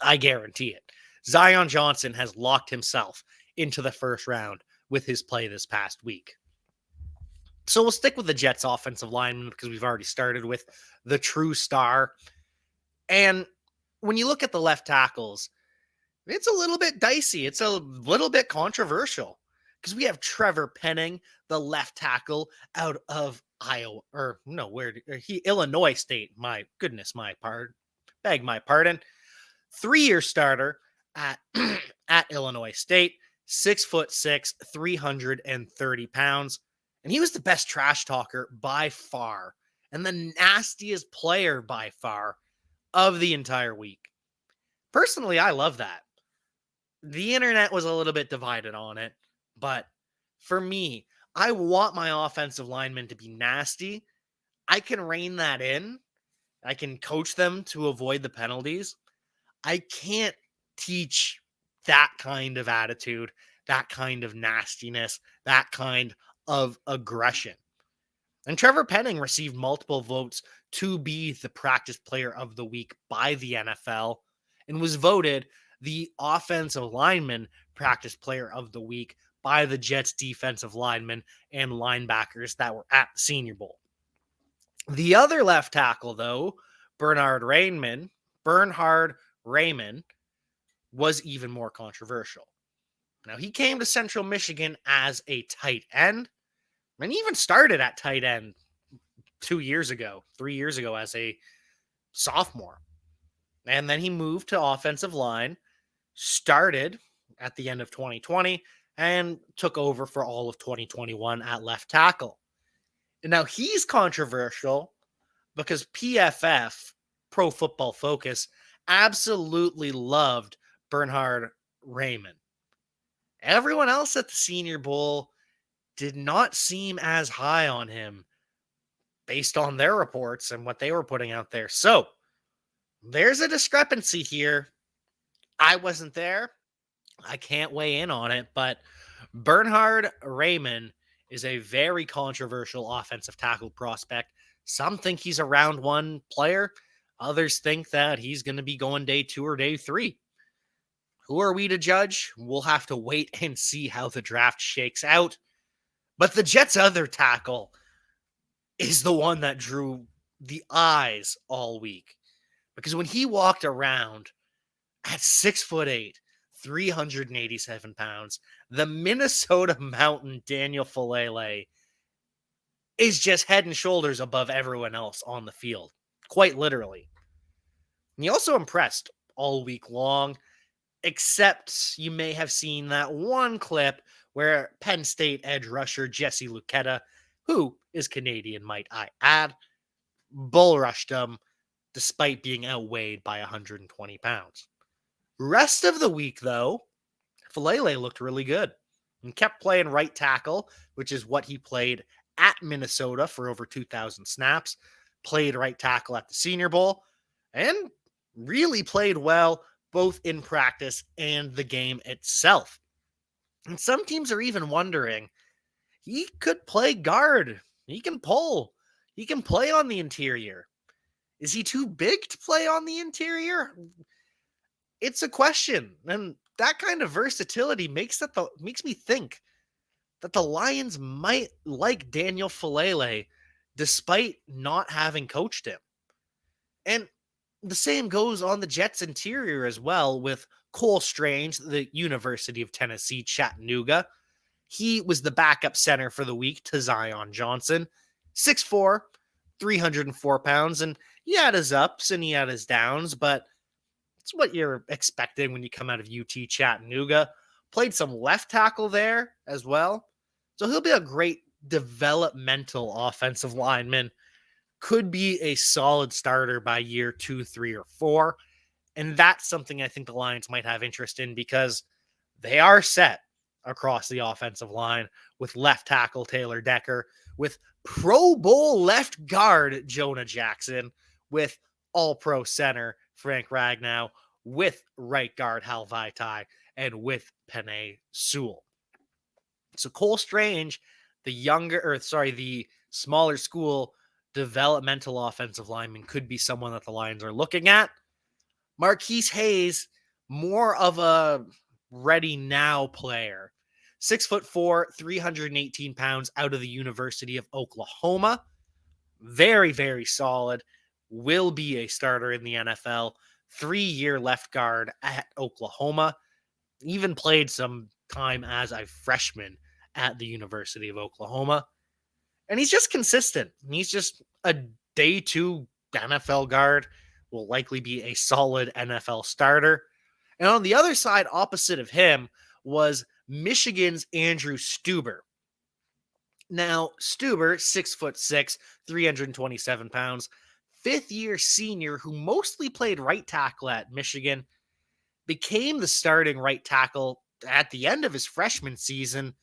I guarantee it. Zion Johnson has locked himself into the first round with his play this past week. So we'll stick with the Jets offensive lineman because we've already started with the true star. And when you look at the left tackles, It's a little bit dicey. It's a little bit controversial because we have Trevor Penning, the left tackle out of Iowa, or no, Illinois State. My goodness, beg my pardon. 3-year starter at at Illinois State, 6'6", 330 pounds, and he was the best trash talker by far and the nastiest player by far of the entire week. Personally, I love that. The internet was a little bit divided on it, but for me, I want my offensive linemen to be nasty. I can rein that in. I can coach them to avoid the penalties. I can't teach that kind of attitude, that kind of nastiness, that kind of aggression. And Trevor Penning received multiple votes to be the practice player of the week by the NFL and was voted the offensive lineman practice player of the week by the Jets defensive linemen and linebackers that were at the Senior Bowl. The other left tackle, though, Bernhard Raymond, was even more controversial. Now, he came to Central Michigan as a tight end, and even started at tight end 3 years ago as a sophomore. And then he moved to offensive line, started at the end of 2020, and took over for all of 2021 at left tackle. And now he's controversial because PFF, Pro Football Focus, absolutely loved Bernhard Raymond. Everyone else at the Senior Bowl did not seem as high on him based on their reports and what they were putting out there. So there's a discrepancy here. I wasn't there. I can't weigh in on it, but Bernhard Raymond is a very controversial offensive tackle prospect. Some think he's a round one player. Others think that he's going to be going day 2 or day 3. Who are we to judge? We'll have to wait and see how the draft shakes out. But the Jets' other tackle is the one that drew the eyes all week. Because when he walked around at 6'8", 387 pounds, the Minnesota Mountain Daniel Faalele is just head and shoulders above everyone else on the field, quite literally. And he also impressed all week long, except you may have seen that one clip where Penn State edge rusher Jesse Luketa, who is Canadian, might I add, bull rushed him despite being outweighed by 120 pounds. Rest of the week, though, Faalele looked really good and kept playing right tackle, which is what he played at Minnesota for over 2,000 snaps, played right tackle at the Senior Bowl, and really played well both in practice and the game itself. And some teams are even wondering, he could play guard. He can pull. He can play on the interior. Is he too big to play on the interior? It's a question. And that kind of versatility makes me think that the Lions might like Daniel Faalele despite not having coached him. And the same goes on the Jets interior as well with Cole Strange, the University of Tennessee, Chattanooga. He was the backup center for the week to Zion Johnson, 6'4", 304 pounds, and he had his ups and he had his downs, but it's what you're expecting when you come out of UT Chattanooga. Played some left tackle there as well. So he'll be a great developmental offensive lineman. Could be a solid starter by year 2, 3, or 4. And that's something I think the Lions might have interest in because they are set across the offensive line with left tackle Taylor Decker, with Pro Bowl left guard Jonah Jackson, with all-pro center Frank Ragnow, with right guard Hal Vaitai, and with Penei Sewell. So Cole Strange, the smaller school developmental offensive lineman, could be someone that the Lions are looking at. Marquis Hayes, more of a ready now player. 6'4", 318 pounds out of the University of Oklahoma. Very, very solid. Will be a starter in the NFL. 3-year left guard at Oklahoma, even played some time as a freshman at the University of Oklahoma. And he's just consistent. He's just a day 2 NFL guard, will likely be a solid NFL starter. And on the other side, opposite of him, was Michigan's Andrew Stueber. Now, Stueber, 6'6", 327 pounds, fifth-year senior who mostly played right tackle at Michigan, became the starting right tackle at the end of his freshman season,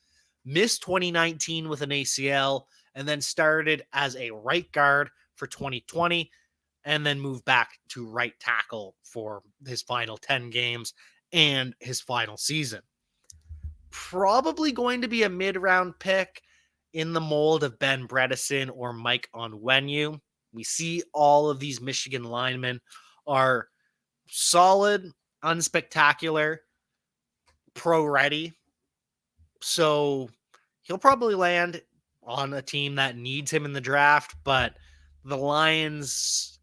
missed 2019 with an ACL, and then started as a right guard for 2020, and then moved back to right tackle for his final 10 games and his final season. Probably going to be a mid-round pick in the mold of Ben Bredesen or Mike Onwenu. We see all of these Michigan linemen are solid, unspectacular, pro-ready. So he'll probably land on a team that needs him in the draft, but the Lions,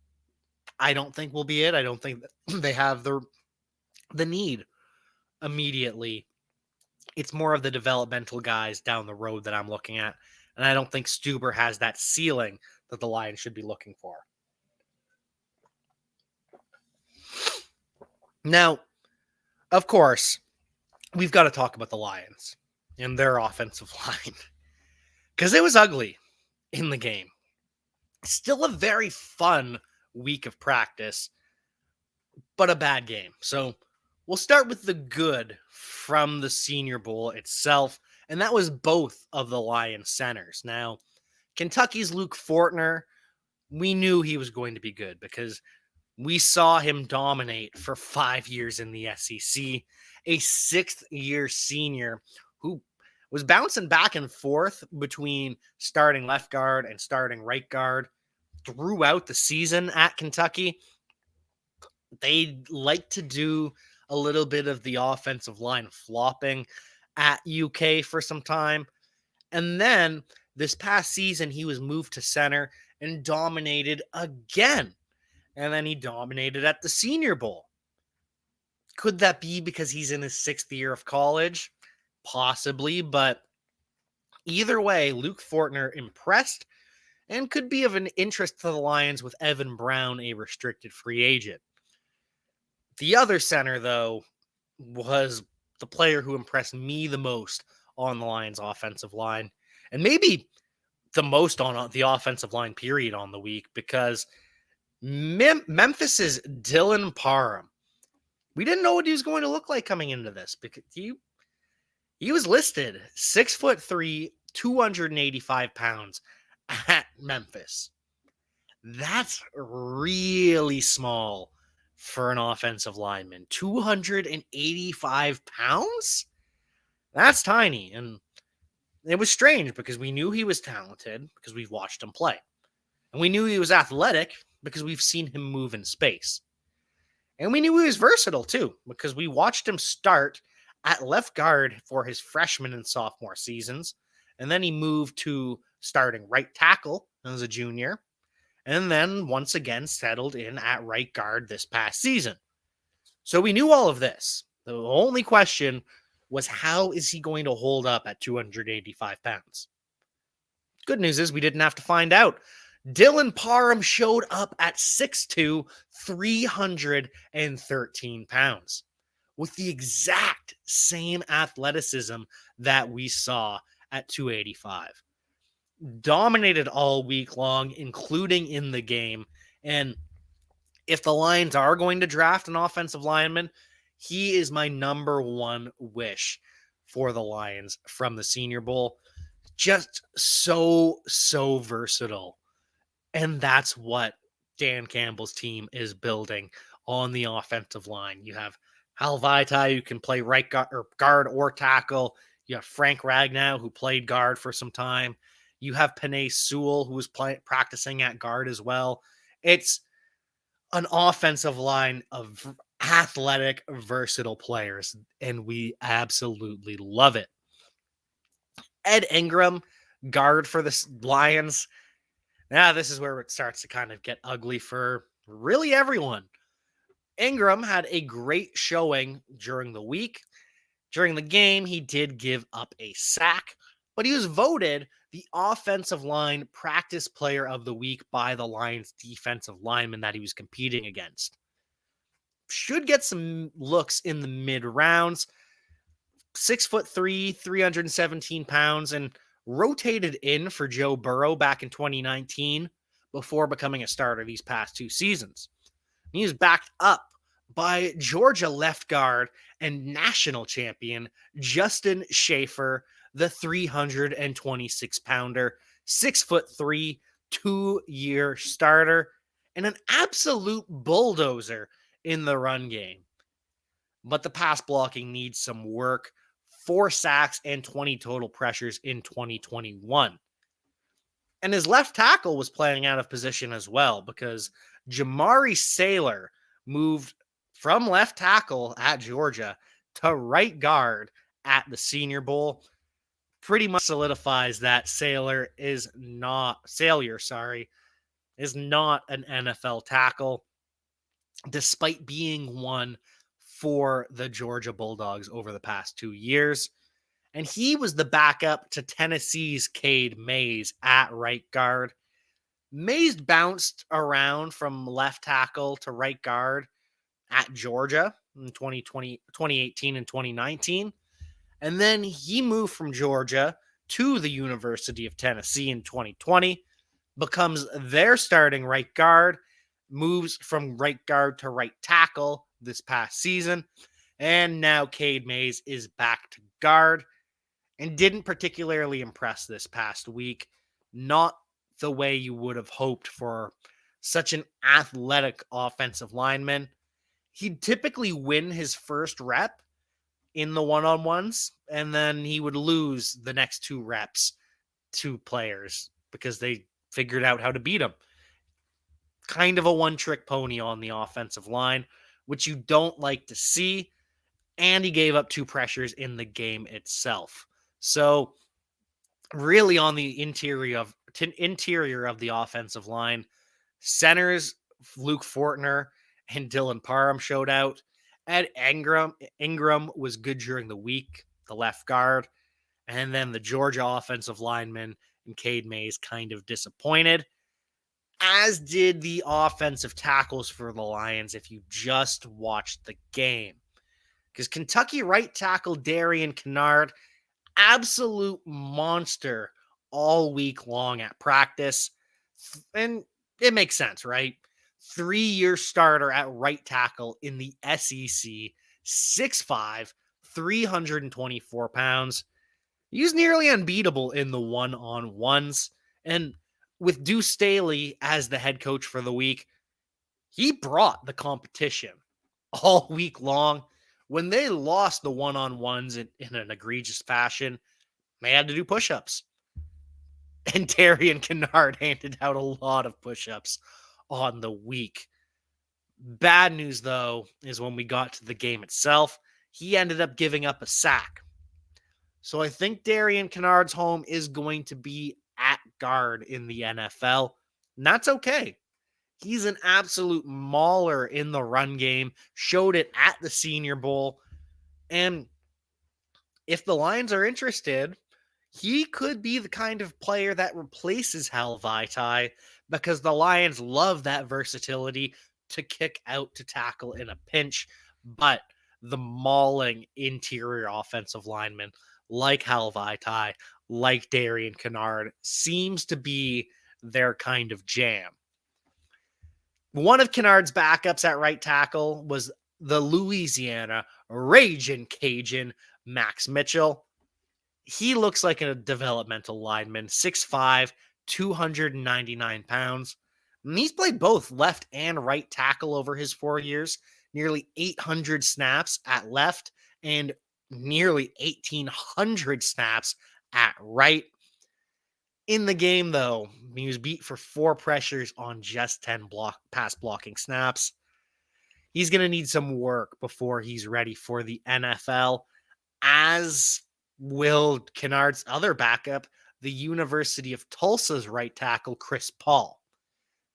I don't think will be it. I don't think that they have the need immediately. It's more of the developmental guys down the road that I'm looking at, and I don't think Stueber has that ceiling that the Lions should be looking for. Now, of course, we've got to talk about the Lions and their offensive line, because it was ugly in the game. Still a very fun week of practice, but a bad game. So we'll start with the good from the Senior Bowl itself, and that was both of the Lions centers. Now, Kentucky's Luke Fortner, we knew he was going to be good because we saw him dominate for 5 years in the SEC, a sixth-year senior who was bouncing back and forth between starting left guard and starting right guard throughout the season at Kentucky. They like to do a little bit of the offensive line flopping at UK for some time. And then this past season, he was moved to center and dominated again. And then he dominated at the Senior Bowl. Could that be because he's in his 6th year of college? Possibly, but either way, Luke Fortner impressed and could be of an interest to the Lions with Evan Brown, a restricted free agent. The other center, though, was the player who impressed me the most on the Lions offensive line, and maybe the most on the offensive line period on the week, because Memphis's Dylan Parham, we didn't know what he was going to look like coming into this, because he was listed 6'3", 285 pounds at Memphis. That's really small for an offensive lineman. 285 pounds? That's tiny. And it was strange because we knew he was talented because we've watched him play. And we knew he was athletic because we've seen him move in space. And we knew he was versatile too because we watched him start at left guard for his freshman and sophomore seasons. And then he moved to starting right tackle as a junior. And then once again settled in at right guard this past season. So we knew all of this. The only question was, how is he going to hold up at 285 pounds? Good news is we didn't have to find out. Dylan Parham showed up at 6'2", 313 pounds with the exact same athleticism that we saw at 285. Dominated all week long, including in the game. And if the Lions are going to draft an offensive lineman, he is my number one wish for the Lions from the Senior Bowl. Just so versatile. And that's what Dan Campbell's team is building on the offensive line. You have Hal Vaitai, who can play right guard or tackle. You have Frank Ragnow, who played guard for some time. You have Penei Sewell, who was practicing at guard as well. It's an offensive line of athletic, versatile players, and we absolutely love it. Ed Ingram, guard for the Lions. Now, this is where it starts to kind of get ugly for really everyone. Ingram had a great showing during the week. During the game, he did give up a sack, but he was voted the offensive line practice player of the week by the Lions defensive lineman that he was competing against. Should get some looks in the mid rounds. 6'3", 317 pounds, and rotated in for Joe Burrow back in 2019 before becoming a starter these past 2 seasons. He was backed up by Georgia left guard and national champion Justin Schaefer, the 326-pounder, 6'3", 2-year starter, and an absolute bulldozer in the run game. But the pass blocking needs some work. 4 sacks and 20 total pressures in 2021. And his left tackle was playing out of position as well because Jamari Sailor moved from left tackle at Georgia to right guard at the Senior Bowl. Pretty much solidifies that Salyer is not an NFL tackle, despite being one for the Georgia Bulldogs over the past 2 years. And he was the backup to Tennessee's Cade Mays at right guard. Mays bounced around from left tackle to right guard at Georgia in 2018 and 2019. And then he moved from Georgia to the University of Tennessee in 2020, becomes their starting right guard, moves from right guard to right tackle this past season. And now Cade Mays is back to guard and didn't particularly impress this past week. Not the way you would have hoped for such an athletic offensive lineman. He'd typically win his first rep in the one-on-ones, and then he would lose the next 2 reps to players because they figured out how to beat him. Kind of a one-trick pony on the offensive line, which you don't like to see, and he gave up 2 pressures in the game itself. So really on the interior of the offensive line, centers Luke Fortner and Dylan Parham showed out. Ed Ingram was good during the week, the left guard, and then the Georgia offensive lineman and Cade Mays kind of disappointed, as did the offensive tackles for the Lions if you just watched the game. Because Kentucky right tackle Darian Kennard, absolute monster all week long at practice. And it makes sense, right? 3-year starter at right tackle in the SEC, 6'5", 324 pounds. He's nearly unbeatable in the one-on-ones. And with Deuce Staley as the head coach for the week, he brought the competition all week long. When they lost the one-on-ones in an egregious fashion, they had to do push-ups. And Darian Kennard handed out a lot of push-ups on the week. Bad news, though, is when we got to the game itself, he ended up giving up a sack. So I think Darian Kennard's home is going to be at guard in the NFL. And that's okay. He's an absolute mauler in the run game, showed it at the Senior Bowl. And if the Lions are interested, he could be the kind of player that replaces Hal Vaitai, because the Lions love that versatility to kick out to tackle in a pinch. But the mauling interior offensive lineman like Hal Vaitai, like Darian Kennard, seems to be their kind of jam. One of Kennard's backups at right tackle was the Louisiana Ragin' Cajun Max Mitchell. He looks like a developmental lineman, 6'5", 299 pounds. And he's played both left and right tackle over his 4 years, nearly 800 snaps at left and nearly 1,800 snaps at right. In the game, though, he was beat for 4 pressures on just 10 pass blocking snaps. He's going to need some work before he's ready for the NFL, as will Kennard's other backup, the University of Tulsa's right tackle, Chris Paul.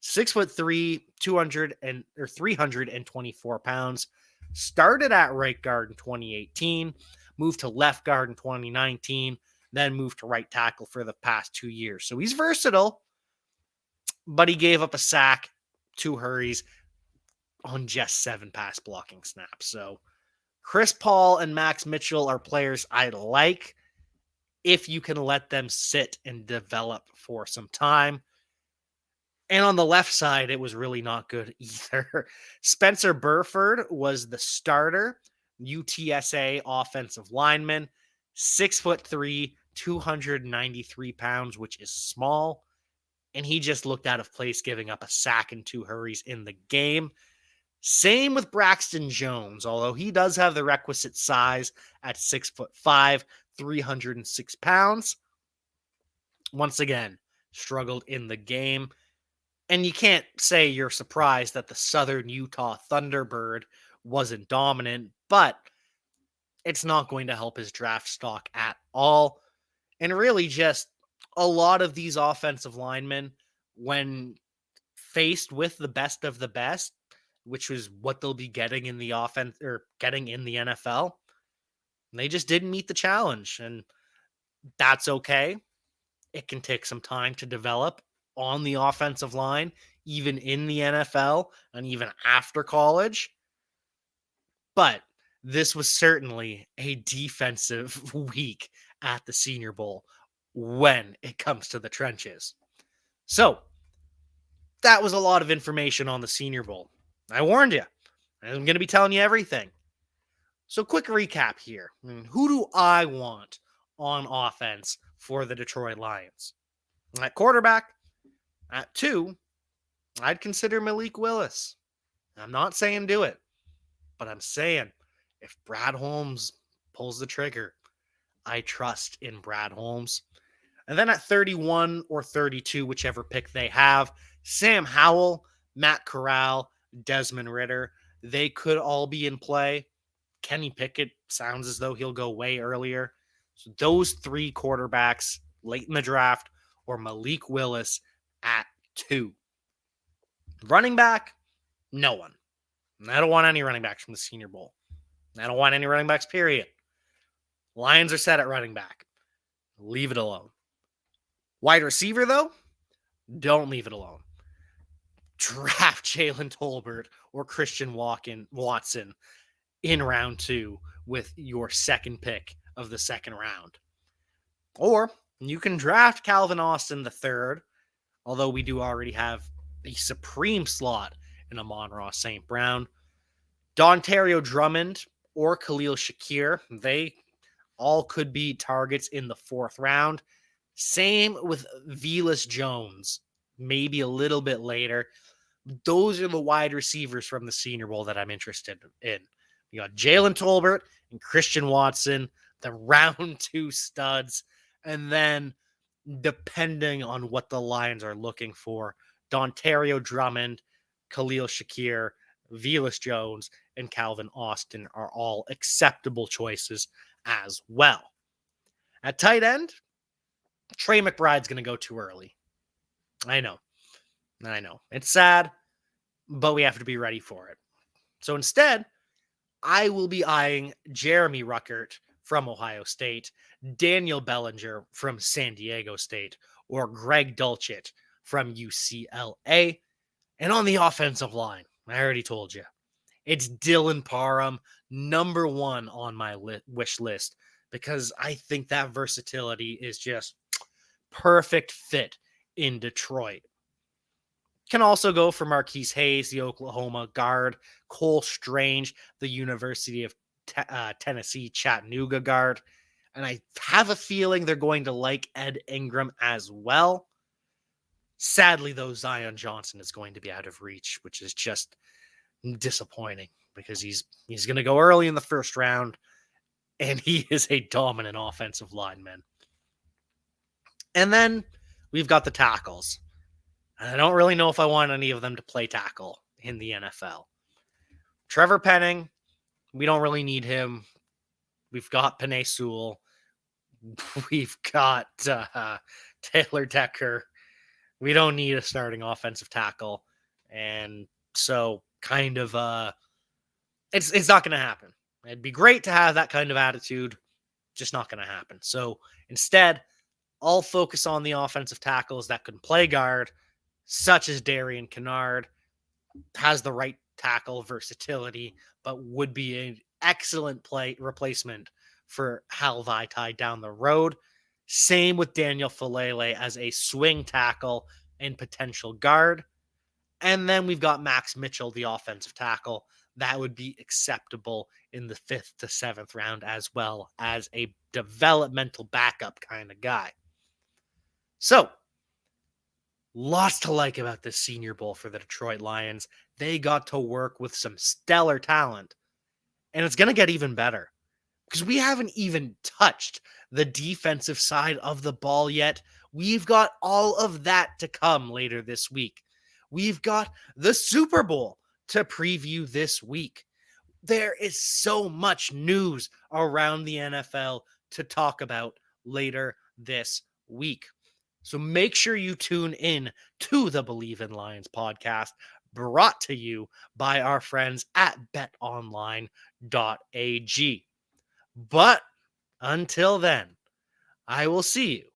6'3", 324 pounds. Started at right guard in 2018, moved to left guard in 2019, then moved to right tackle for the past 2 years. So he's versatile, but he gave up a sack, 2 hurries on just 7 pass blocking snaps. So Chris Paul and Max Mitchell are players I like if you can let them sit and develop for some time. And on the left side, it was really not good either. Spencer Burford was the starter, UTSA offensive lineman, 6'3", 293 pounds, which is small. And he just looked out of place, giving up a sack and 2 hurries in the game. Same with Braxton Jones, although he does have the requisite size at 6'5", 306 pounds. Once again, struggled in the game. And you can't say you're surprised that the Southern Utah Thunderbird wasn't dominant, but it's not going to help his draft stock at all. And really just a lot of these offensive linemen, when faced with the best of the best, which was what they'll be getting in the offense or getting in the NFL, they just didn't meet the challenge. And that's okay. It can take some time to develop on the offensive line, even in the NFL and even after college. But this was certainly a defensive week at the Senior Bowl when it comes to the trenches. So that was a lot of information on the Senior Bowl. I warned you. I'm going to be telling you everything. So quick recap here. Who do I want on offense for the Detroit Lions? At quarterback, at 2, I'd consider Malik Willis. I'm not saying do it, but I'm saying if Brad Holmes pulls the trigger, I trust in Brad Holmes. And then at 31 or 32, whichever pick they have, Sam Howell, Matt Corral, Desmond Ridder, they could all be in play. Kenny Pickett sounds as though he'll go way earlier. So those 3 quarterbacks late in the draft, or Malik Willis at 2. Running back, no one. I don't want any running backs from the Senior Bowl. I don't want any running backs, period. Lions are set at running back. Leave it alone. Wide receiver, though, don't leave it alone. Draft Jalen Tolbert or Christian Watson in round 2 with your second pick of the second round. Or you can draft Calvin Austin III, although we do already have a supreme slot in Amon-Ra St. Brown. Dontario Drummond or Khalil Shakir, they all could be targets in the 4th round. Same with Velus Jones, maybe a little bit later. Those are the wide receivers from the Senior Bowl that I'm interested in. You got Jalen Tolbert and Christian Watson, the round 2 studs. And then, depending on what the Lions are looking for, Dontario Drummond, Khalil Shakir, Velus Jones, and Calvin Austin are all acceptable choices as well. At tight end, Trey McBride's going to go too early. I know. It's sad, but we have to be ready for it. So instead, I will be eyeing Jeremy Ruckert from Ohio State, Daniel Bellinger from San Diego State, or Greg Dulcich from UCLA. And on the offensive line, I already told you, it's Dylan Parham, number 1 on my wish list, because I think that versatility is just perfect fit in Detroit. Can also go for Marquis Hayes, the Oklahoma guard, Cole Strange, the University of Tennessee Chattanooga guard, and I have a feeling they're going to like Ed Ingram as well. Sadly, though, Zion Johnson is going to be out of reach, which is just disappointing because he's going to go early in the 1st round, and he is a dominant offensive lineman. And then we've got the tackles. And I don't really know if I want any of them to play tackle in the NFL. Trevor Penning, we don't really need him. We've got Penei Sewell. We've got Taylor Decker. We don't need a starting offensive tackle. And so it's not going to happen. It'd be great to have that kind of attitude, just not going to happen. So instead, I'll focus on the offensive tackles that can play guard, such as Darian Kennard, has the right tackle versatility, but would be an excellent play replacement for Hal Vaitai down the road. Same with Daniel Falele as a swing tackle and potential guard. And then we've got Max Mitchell, the offensive tackle. That would be acceptable in the 5th to 7th round, as well as a developmental backup kind of guy. So, lots to like about this Senior Bowl for the Detroit Lions. They got to work with some stellar talent, and it's going to get even better because we haven't even touched the defensive side of the ball yet. We've got all of that to come later this week. We've got the Super Bowl to preview this week. There is so much news around the NFL to talk about later this week. So make sure you tune in to the Believe in Lions podcast, brought to you by our friends at betonline.ag. But until then, I will see you